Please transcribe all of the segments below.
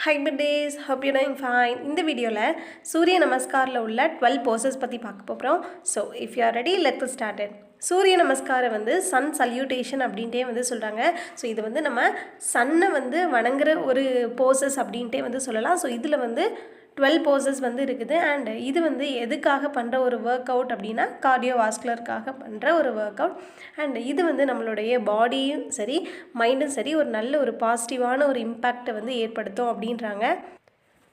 Hi days, hope you're doing fine. In the video, Surya Namaskar la ulla 12 poses பத்தி பார்க்க போறோம். So, if you are ready, let's start it. சூரிய நமஸ்கார வந்து Sun salutation அப்படின்ட்டே வந்து சொல்கிறாங்க. So இது வந்து நம்ம சன்னை வந்து வணங்குற ஒரு போசஸ் அப்படின்ட்டே வந்து சொல்லலாம். ஸோ இதில் வந்து 12 போசஸ் வந்து இருக்குது. அண்ட் இது வந்து எதுக்காக பண்ணுற ஒரு ஒர்க் அவுட் அப்படின்னா கார்டியோவாஸ்குலருக்காக பண்ணுற ஒரு ஒர்க் அவுட். அண்ட் இது வந்து நம்மளுடைய பாடியும் சரி மைண்டும் சரி ஒரு நல்ல ஒரு பாசிட்டிவான ஒரு இம்பேக்டை வந்து ஏற்படுத்தும் அப்படின்றாங்க.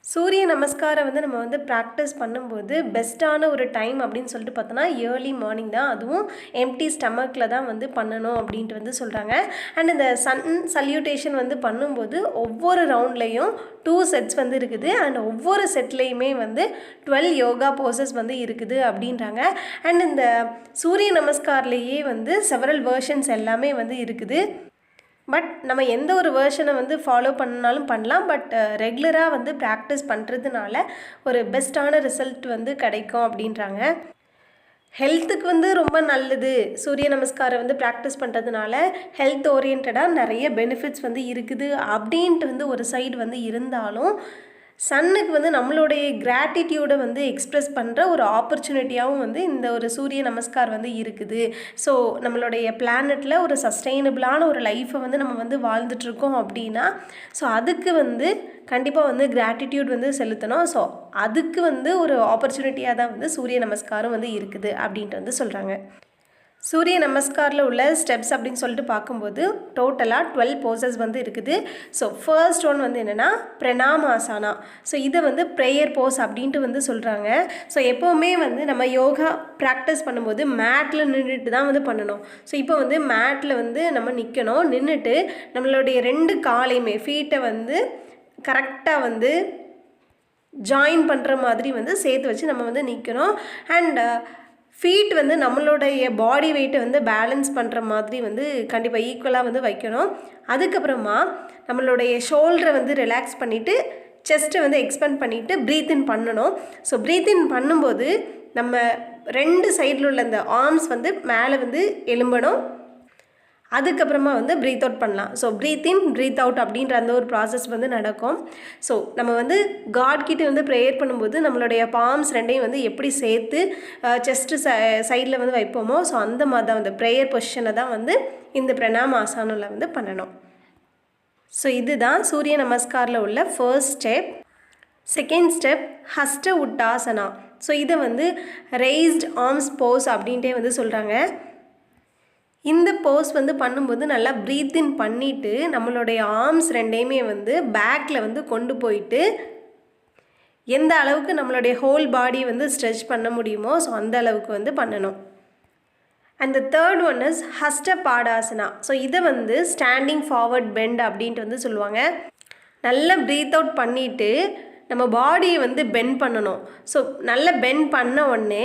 சூரிய நமஸ்காரம் வந்து நம்ம வந்து ப்ராக்டிஸ் பண்ணும்போது பெஸ்ட்டான ஒரு டைம் அப்படின்னு சொல்லிட்டு பார்த்தோன்னா ஏர்லி மார்னிங் தான். அதுவும் எம்டி ஸ்டமக்கில் தான் வந்து பண்ணணும் அப்படின்ட்டு வந்து சொல்கிறாங்க. அண்ட் இந்த சன் சல்யூட்டேஷன் வந்து பண்ணும்போது ஒவ்வொரு ரவுண்ட்லேயும் 2 செட்ஸ் வந்து இருக்குது. அண்ட் ஒவ்வொரு செட்லேயுமே வந்து 12 யோகா போசஸ் வந்து இருக்குது அப்படின்றாங்க. அண்ட் இந்த சூரிய நமஸ்கார்லேயே வந்து செவரல் வேர்ஷன்ஸ் எல்லாமே வந்து இருக்குது. பட் நம்ம எந்த ஒரு வேர்ஷனை வந்து ஃபாலோ பண்ணாலும் பண்ணலாம். பட் ரெகுலராக வந்து ப்ராக்டிஸ் பண்ணுறதுனால ஒரு பெஸ்ட்டான ரிசல்ட் வந்து கிடைக்கும் அப்படின்றாங்க. ஹெல்த்துக்கு வந்து ரொம்ப நல்லது. சூரிய நமஸ்காரம் வந்து ப்ராக்டிஸ் பண்ணுறதுனால ஹெல்த் ஓரியன்டாக நிறைய பெனிஃபிட்ஸ் வந்து இருக்குது அப்படின்ட்டு வந்து ஒரு சைடு வந்து இருந்தாலும் சன்னுக்கு வந்து நம்மளுடைய கிராட்டிடியூடை வந்து எக்ஸ்ப்ரெஸ் பண்ணுற ஒரு ஆப்பர்ச்சுனிட்டியாகவும் வந்து இந்த ஒரு சூரிய நமஸ்கார் வந்து இருக்குது. ஸோ நம்மளுடைய பிளானட்டில் ஒரு சஸ்டெயினபிளான ஒரு லைஃப்பை வந்து நம்ம வந்து வாழ்ந்துட்டுருக்கோம் அப்படின்னா ஸோ அதுக்கு வந்து கண்டிப்பாக வந்து கிராட்டிடியூட் வந்து செலுத்தணும். ஸோ அதுக்கு வந்து ஒரு ஆப்பர்ச்சுனிட்டியாக தான் வந்து சூரிய நமஸ்காரம் வந்து இருக்குது அப்படின்ட்டு வந்து சொல்கிறாங்க. சூரிய நமஸ்காரில் உள்ள ஸ்டெப்ஸ் அப்படின்னு சொல்லிட்டு பார்க்கும்போது டோட்டலாக 12 போசஸ் வந்து இருக்குது. ஸோ ஃபர்ஸ்ட் ஒன் வந்து என்னென்னா பிரணாமாசானா. ஸோ இதை வந்து ப்ரேயர் போஸ் அப்படின்ட்டு வந்து சொல்கிறாங்க. ஸோ எப்போவுமே வந்து நம்ம யோகா ப்ராக்டிஸ் பண்ணும்போது மேட்டில் நின்றுட்டு தான் வந்து பண்ணணும். ஸோ இப்போ வந்து மேட்டில் வந்து நம்ம நிற்கணும். நின்றுட்டு நம்மளுடைய 2 காலையுமே ஃபீட்டை வந்து கரெக்டாக வந்து ஜாயின் பண்ணுற மாதிரி வந்து சேர்த்து வச்சு நம்ம வந்து நிற்கணும். அண்ட் ஃபீட் வந்து நம்மளுடைய பாடி வெயிட்டை வந்து பேலன்ஸ் பண்ணுற மாதிரி வந்து கண்டிப்பாக ஈக்குவலாக வந்து வைக்கணும். அதுக்கப்புறமா நம்மளுடைய ஷோல்டரை வந்து ரிலாக்ஸ் பண்ணிவிட்டு செஸ்ட்டை வந்து எக்ஸ்பெண்ட் பண்ணிவிட்டு ப்ரீத் இன் பண்ணணும். ஸோ ப்ரீத் இன் பண்ணும்போது நம்ம 2 சைடில் உள்ள அந்த ஆர்ம்ஸ் வந்து மேலே வந்து எழும்பணும். அதுக்கப்புறமா வந்து ப்ரீத் அவுட் பண்ணலாம். So breath in breathe out அப்படின்ற அந்த ஒரு ப்ராசஸ் வந்து நடக்கும். ஸோ நம்ம வந்து காட் கிட்ட வந்து ப்ரேயர் பண்ணும்போது நம்மளுடைய பாம்ஸ் 2ஐயும் வந்து எப்படி சேர்த்து செஸ்ட்டு சைடில் வந்து வைப்போமோ ஸோ அந்த மாதிரி தான் வந்து ப்ரேயர் பொசிஷனை தான் வந்து இந்த பிரணாமாசானில் வந்து பண்ணணும். ஸோ இதுதான் சூரிய நமஸ்காரில் உள்ள ஃபர்ஸ்ட் ஸ்டெப். செகண்ட் ஸ்டெப் ஹஸ்டவுட்டாசனா. ஸோ இதை வந்து ரெய்ஸ்ட் ஆர்ம்ஸ் போஸ் அப்படின்ட்டே வந்து சொல்கிறாங்க. இந்த போஸ் வந்து பண்ணும்போது நல்லா ப்ரீத் இன் பண்ணிவிட்டு நம்மளுடைய ஆர்ம்ஸ் 2ஐயுமே வந்து பேக்கில் வந்து கொண்டு போயிட்டு எந்த அளவுக்கு நம்மளுடைய ஹோல் பாடி வந்து ஸ்ட்ரெச் பண்ண முடியுமோ ஸோ அந்த அளவுக்கு வந்து பண்ணணும். And the third one is ஹஸ்டபாடாசனா. ஸோ இதை வந்து ஸ்டாண்டிங் ஃபார்வர்ட் பெண்ட் அப்படின்ட்டு வந்து சொல்லுவாங்க. நல்லா ப்ரீத் அவுட் பண்ணிவிட்டு நம்ம பாடியை வந்து பெண்ட் பண்ணணும். ஸோ நல்லா பெண்ட் பண்ண உடனே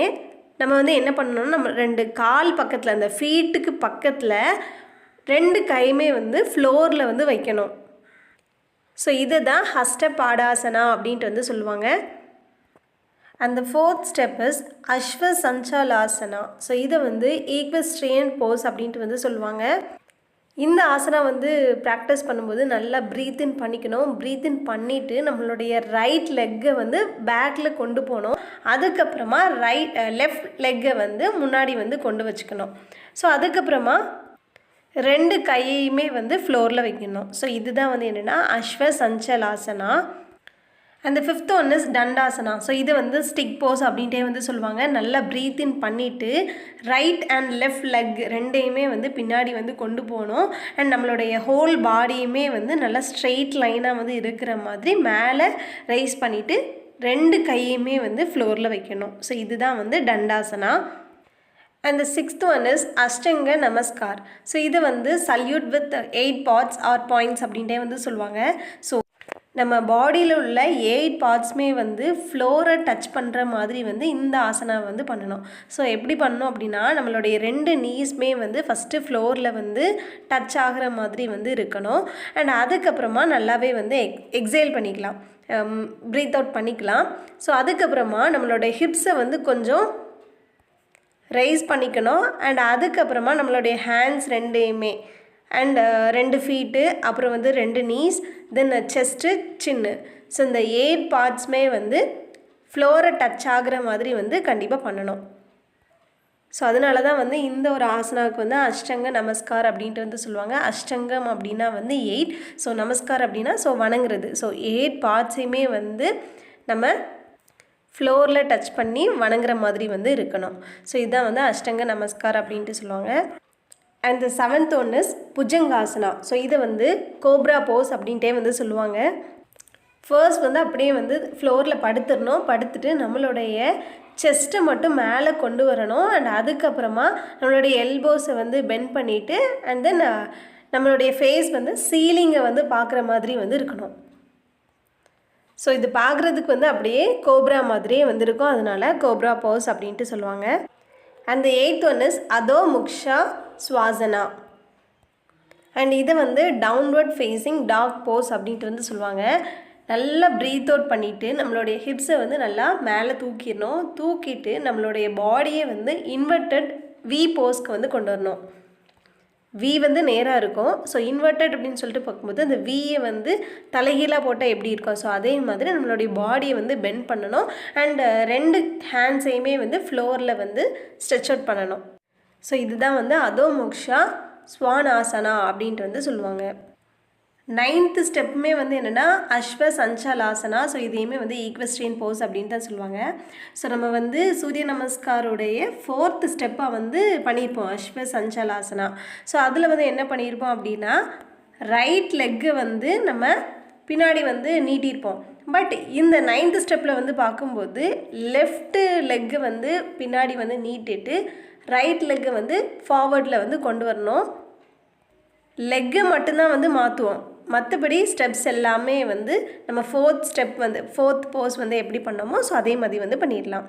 நம்ம வந்து என்ன பண்ணணும்னா நம்ம 2 கால் பக்கத்தில் அந்த ஃபீட்டுக்கு பக்கத்தில் 2 கையுமே வந்து ஃப்ளோரில் வந்து வைக்கணும். ஸோ இதை தான் ஹஸ்டபாடாசனா அப்படின்ட்டு வந்து சொல்லுவாங்க. அந்த ஃபோர்த் ஸ்டெப் இஸ் அஸ்வ சஞ்சலாசனா. ஸோ இதை வந்து ஈக்வெஸ்ட்ரியன் போஸ் அப்படின்ட்டு வந்து சொல்லுவாங்க. இந்த ஆசனா வந்து ப்ராக்டிஸ் பண்ணும்போது நல்லா ப்ரீத் இன் பண்ணிக்கணும். ப்ரீத் இன் பண்ணிவிட்டு நம்மளுடைய ரைட் லெக்கை வந்து பேக்கில் கொண்டு போகணும். அதுக்கப்புறமா லெஃப்ட் லெக்கை வந்து முன்னாடி வந்து கொண்டு வச்சுக்கணும். ஸோ அதுக்கப்புறமா 2 கையுமே வந்து ஃப்ளோரில் வைக்கணும். ஸோ இதுதான் வந்து என்னென்னா அஸ்வ சஞ்சலாசனா. அந்த ஃபிஃப்த் ஒன் இஸ் டண்டாசனா. ஸோ இது வந்து ஸ்டிக் போஸ் அப்படின்ட்டே வந்து சொல்லுவாங்க. நல்லா ப்ரீத் இன் பண்ணிவிட்டு ரைட் அண்ட் லெஃப்ட் லெக் 2ஐயுமே வந்து பின்னாடி வந்து கொண்டு போகணும். அண்ட் நம்மளுடைய ஹோல் பாடியுமே வந்து நல்லா ஸ்ட்ரெயிட் லைனாக வந்து இருக்கிற மாதிரி மேலே ரைஸ் பண்ணிவிட்டு 2 கையுமே வந்து ஃப்ளோரில் வைக்கணும். ஸோ இதுதான் வந்து டண்டாசனா. And the sixth one is அஷ்டங்க நமஸ்கார். ஸோ இது வந்து salute with 8 parts or points அப்படின்ட்டே வந்து சொல்லுவாங்க. ஸோ நம்ம பாடியில் உள்ள 8 பார்ட்ஸுமே வந்து ஃப்ளோரை டச் பண்ணுற மாதிரி வந்து இந்த ஆசனா வந்து பண்ணணும். ஸோ எப்படி பண்ணணும் அப்படின்னா நம்மளுடைய 2 நீஸ்மே வந்து ஃபஸ்ட்டு ஃப்ளோரில் வந்து டச் ஆகிற மாதிரி வந்து இருக்கணும். அண்ட் அதுக்கப்புறமா நல்லாவே வந்து எக்ஸேல் பண்ணிக்கலாம், ப்ரீத் அவுட் பண்ணிக்கலாம். ஸோ அதுக்கப்புறமா நம்மளுடைய ஹிப்ஸை வந்து கொஞ்சம் ரைஸ் பண்ணிக்கணும். அண்ட் அதுக்கப்புறமா நம்மளுடைய ஹேண்ட்ஸ் 2ஐயுமே அண்ட் 2 ஃபீட்டு அப்புறம் வந்து 2 நீஸ் தென் செஸ்ட்டு சின்னு ஸோ இந்த 8 பார்ட்ஸுமே வந்து ஃப்ளோரை டச் ஆகிற மாதிரி வந்து கண்டிப்பாக பண்ணணும். ஸோ அதனால தான் வந்து இந்த ஒரு ஆசனாவுக்கு வந்து அஷ்டங்க நமஸ்கார் அப்படின்ட்டு வந்து சொல்லுவாங்க. அஷ்டங்கம் அப்படின்னா வந்து 8, ஸோ நமஸ்கார் அப்படின்னா ஸோ வணங்குறது. ஸோ 8 பார்ட்ஸையுமே வந்து நம்ம ஃப்ளோரில் டச் பண்ணி வணங்குற மாதிரி வந்து இருக்கணும். ஸோ இதுதான் வந்து அஷ்டங்க நமஸ்கார் அப்படின்ட்டு சொல்லுவாங்க. And the 7th one is Bhujangasana. So இதை வந்து கோப்ரா போஸ் அப்படின்ட்டே வந்து சொல்லுவாங்க. ஃபர்ஸ்ட் வந்து அப்படியே வந்து ஃப்ளோரில் படுத்துடணும். படுத்துட்டு நம்மளுடைய செஸ்ட்டை மட்டும் மேலே கொண்டு வரணும். அண்ட் அதுக்கப்புறமா நம்மளுடைய எல்போஸை வந்து பெண்ட் பண்ணிவிட்டு அண்ட் தென் நம்மளுடைய ஃபேஸ் வந்து சீலிங்கை வந்து பார்க்குற மாதிரி வந்து இருக்கணும். ஸோ இது பார்க்குறதுக்கு வந்து அப்படியே கோப்ரா மாதிரியே வந்துருக்கும், அதனால கோப்ரா போஸ் அப்படின்ட்டு சொல்லுவாங்க. And the 8th one is அதோ முக்ஷா ஸ்வாசனா. அண்ட் இதை வந்து டவுன்வர்ட் ஃபேஸிங் டாக் போஸ் அப்படின்ட்டு வந்து சொல்லுவாங்க. நல்லா ப்ரீத் அவுட் பண்ணிவிட்டு நம்மளுடைய ஹிப்ஸை வந்து நல்லா மேலே தூக்கிடணும். தூக்கிட்டு நம்மளுடைய பாடியை வந்து இன்வெர்டட் வி போஸ்க்கு வந்து கொண்டு வரணும். வி வந்து நேராக இருக்கும். ஸோ இன்வெர்டட் அப்படின்னு சொல்லிட்டு பார்க்கும்போது அந்த வியை வந்து தலைகீழாக போட்டால் எப்படி இருக்கும், ஸோ அதே மாதிரி நம்மளுடைய பாடியை வந்து பெண்ட் பண்ணணும். அண்ட் 2 ஹேண்ட்ஸையுமே வந்து ஃப்ளோரில் வந்து ஸ்ட்ரெச் அவுட் பண்ணணும். ஸோ இதுதான் வந்து அதோ மோக்ஷா ஸ்வானாசனா அப்படின்ட்டு வந்து சொல்லுவாங்க. 9th ஸ்டெப்புமே வந்து என்னென்னா அஸ்வ சஞ்சலாசனா. ஸோ இதையுமே வந்து ஈக்வெஸ்ட்ரியன் போஸ் அப்படின்னு தான் சொல்லுவாங்க. ஸோ நம்ம வந்து சூரிய நமஸ்காரோடைய 4th ஸ்டெப்பாக வந்து பண்ணியிருப்போம் அஸ்வ சஞ்சலாசனா. ஸோ அதில் வந்து என்ன பண்ணியிருப்போம் அப்படின்னா ரைட் லெக்கை வந்து நம்ம பின்னாடி வந்து நீட்டியிருப்போம். பட் இந்த 9th ஸ்டெப்பில் வந்து பார்க்கும்போது லெஃப்ட்டு லெக்கு வந்து பின்னாடி வந்து நீட்டிட்டு ரைட் லெக்கை வந்து ஃபார்வர்டில் வந்து கொண்டு வரணும். லெக்கை மட்டும்தான் வந்து மாற்றுவோம். மற்றபடி ஸ்டெப்ஸ் எல்லாமே வந்து நம்ம 4th ஸ்டெப் வந்து 4th போஸ் வந்து எப்படி பண்ணோமோ ஸோ அதே மாதிரி வந்து பண்ணிடலாம்.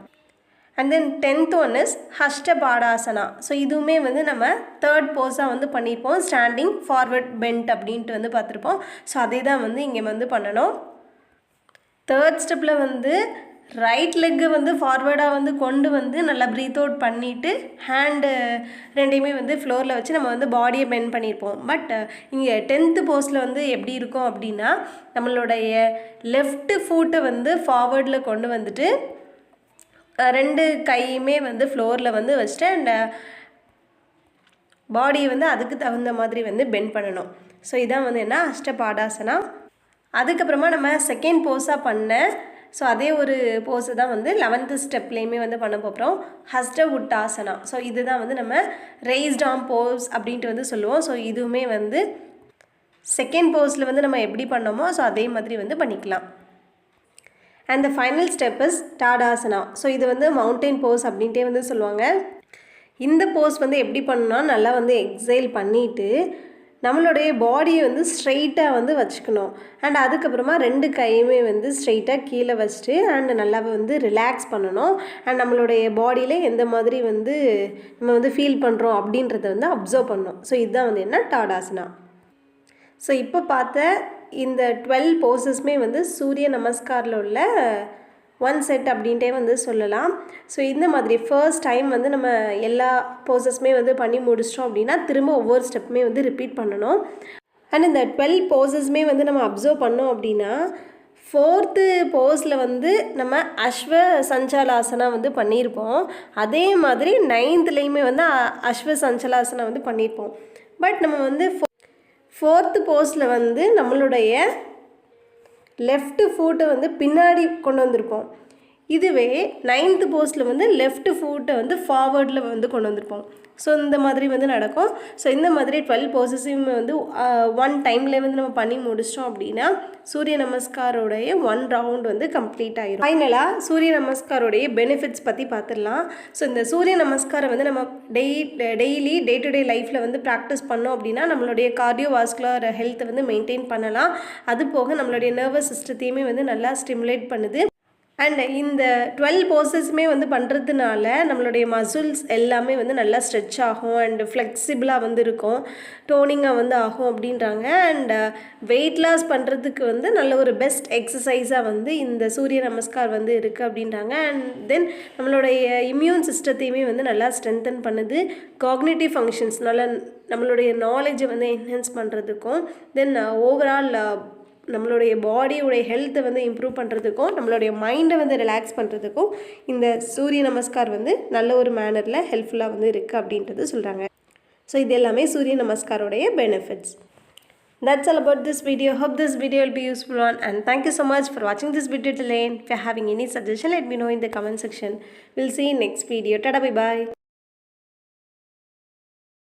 And then 10th one is ஹஸ்டபாடாசனா. ஸோ இதுவுமே வந்து நம்ம 3rd போஸாக வந்து பண்ணியிருப்போம். ஸ்டாண்டிங் ஃபார்வர்ட் பெண்ட் அப்படின்ட்டு வந்து பார்த்துருப்போம். ஸோ அதே தான் வந்து இங்கே வந்து பண்ணணும். 3rd ஸ்டெப்பில் வந்து ரைட் லெக்கு வந்து ஃபார்வேர்டாக வந்து கொண்டு வந்து நல்லா ப்ரீத் அவுட் பண்ணிவிட்டு ஹேண்டு 2யுமே வந்து ஃப்ளோரில் வச்சு நம்ம வந்து பாடியை பெண்ட் பண்ணியிருப்போம். பட் இங்கே 10th போஸில் வந்து எப்படி இருக்கும் அப்படின்னா நம்மளுடைய லெஃப்ட்டு ஃபுட்டை வந்து ஃபார்வேர்டில் கொண்டு வந்துட்டு 2 கையுமே வந்து ஃப்ளோரில் வந்து வச்சுட்டு அண்ட் பாடியை வந்து அதுக்கு தகுந்த மாதிரி வந்து பெண்ட் பண்ணணும். ஸோ இதான் வந்து என்ன அஷ்டபாடாசனா. அதுக்கப்புறமா நம்ம 2nd போஸாக பண்ண ஸோ அதே ஒரு போஸை தான் வந்து 11th ஸ்டெப்லேயுமே வந்து பண்ண போகிறோம் ஹஸ்டவுட்டாசனா. ஸோ இதுதான் வந்து நம்ம ரெய்ஸ்ட் ஆர்ம் போஸ் அப்படின்ட்டு வந்து சொல்லுவோம். ஸோ இதுவுமே வந்து 2nd போஸில் வந்து நம்ம எப்படி பண்ணோமோ ஸோ அதே மாதிரி வந்து பண்ணிக்கலாம். And the final step is டாடாசனா. ஸோ இது வந்து மவுண்டைன் போஸ் அப்படின்ட்டே வந்து சொல்லுவாங்க. இந்த போஸ் வந்து எப்படி பண்ணணும்னா நல்லா வந்து எக்ஸைல் பண்ணிவிட்டு நம்மளுடைய பாடியை வந்து ஸ்ட்ரெயிட்டாக வந்து வச்சுக்கணும். அண்ட் அதுக்கப்புறமா 2 கையுமே வந்து ஸ்ட்ரெயிட்டாக கீழே வச்சுட்டு அண்ட் நல்லா வந்து ரிலாக்ஸ் பண்ணணும். அண்ட் நம்மளுடைய பாடியில் எந்த மாதிரி வந்து நம்ம வந்து ஃபீல் பண்ணுறோம் அப்படின்றத வந்து அப்சர்வ் பண்ணணும். ஸோ இதுதான் வந்து என்ன டாடாசனா. ஸோ இப்போ பார்த்த இந்த 12 போஸஸ்மே வந்து சூரிய நமஸ்காரில் உள்ள 1 செட் அப்படின்ட்டே வந்து சொல்லலாம். ஸோ இந்த மாதிரி ஃபர்ஸ்ட் டைம் வந்து நம்ம எல்லா போஸஸ்மே வந்து பண்ணி முடிச்சிட்டோம் அப்படின்னா திரும்ப ஒவ்வொரு ஸ்டெப்புமே வந்து ரிப்பீட் பண்ணணும். அண்ட் இந்த 12 போஸஸ்மே வந்து நம்ம அப்சர்வ் பண்ணோம் அப்படின்னா 4th போஸில் வந்து நம்ம அஸ்வ சஞ்சலாசனா வந்து பண்ணியிருப்போம். அதே மாதிரி 9thலேயுமே வந்து அஸ்வ சஞ்சலாசனா வந்து பண்ணியிருப்போம். பட் நம்ம வந்து 4th போஸில் வந்து நம்மளுடைய லெஃப்ட் ஃபுட்டை வந்து பின்னாடி கொண்டு வந்திருப்போம். இதுவே 9th போஸில் வந்து லெஃப்ட் ஃபுட்டை வந்து ஃபார்வர்டில் வந்து கொண்டு வந்திருப்போம். ஸோ இந்த மாதிரி வந்து நடக்கும். ஸோ இந்த மாதிரி 12 போஸஸையும் வந்து 1 டைமில் வந்து நம்ம பண்ணி முடிச்சிட்டோம் அப்படின்னா சூரிய நமஸ்காரோடைய 1 ரவுண்ட் வந்து கம்ப்ளீட் ஆகிடும். ஃபைனலாக சூரிய நமஸ்காரோடைய பெனிஃபிட்ஸ் பற்றி பார்த்துடலாம். ஸோ இந்த சூரிய நமஸ்காரை வந்து நம்ம டெய்லி டே டு டே லைஃப்பில் வந்து ப்ராக்டிஸ் பண்ணோம் அப்படின்னா நம்மளுடைய கார்டியோவாஸ்குலர் ஹெல்த்தை வந்து மெயின்டைன் பண்ணலாம். அது போக நம்மளுடைய நர்வஸ் சிஸ்டத்தையுமே வந்து நல்லா ஸ்டிமுலேட் பண்ணுது. அண்ட் இந்த 12 போஸஸுமே வந்து பண்ணுறதுனால நம்மளுடைய மசில்ஸ் எல்லாமே வந்து நல்லா ஸ்ட்ரெச் ஆகும் அண்ட் ஃப்ளெக்சிபிளாக வந்து இருக்கும், டோனிங்காக வந்து ஆகும் அப்படின்றாங்க. அண்ட் வெயிட் லாஸ் பண்ணுறதுக்கு வந்து நல்ல ஒரு பெஸ்ட் எக்ஸசைஸாக வந்து இந்த சூரிய நமஸ்கார் வந்து இருக்குது அப்படின்றாங்க. அண்ட் தென் நம்மளுடைய இம்யூன் சிஸ்டத்தையுமே வந்து நல்லா ஸ்ட்ரென்தன் பண்ணுது. காக்னிட்டிவ் ஃபங்க்ஷன்ஸ் நல்லா நம்மளுடைய நாலேஜை வந்து என்ஹான்ஸ் பண்ணுறதுக்கும் தென் ஓவரால் நம்மளுடைய பாடியோடைய ஹெல்த்தை வந்து இம்ப்ரூவ் பண்ணுறதுக்கும் நம்மளுடைய மைண்டை வந்து ரிலாக்ஸ் பண்ணுறதுக்கும் இந்த சூரிய நமஸ்கார் வந்து நல்ல ஒரு மேனரில் ஹெல்ப்ஃபுல்லாக வந்து இருக்குது அப்படின்றது சொல்கிறாங்க. ஸோ இது எல்லாமே சூரிய நமஸ்காரோடைய benefits. That's all about this video. Hope this video will be useful one, and thank you so much for watching this video till end. If you're having any suggestion, let me know in the comment section. We'll see you in next video. Tada, bye bye.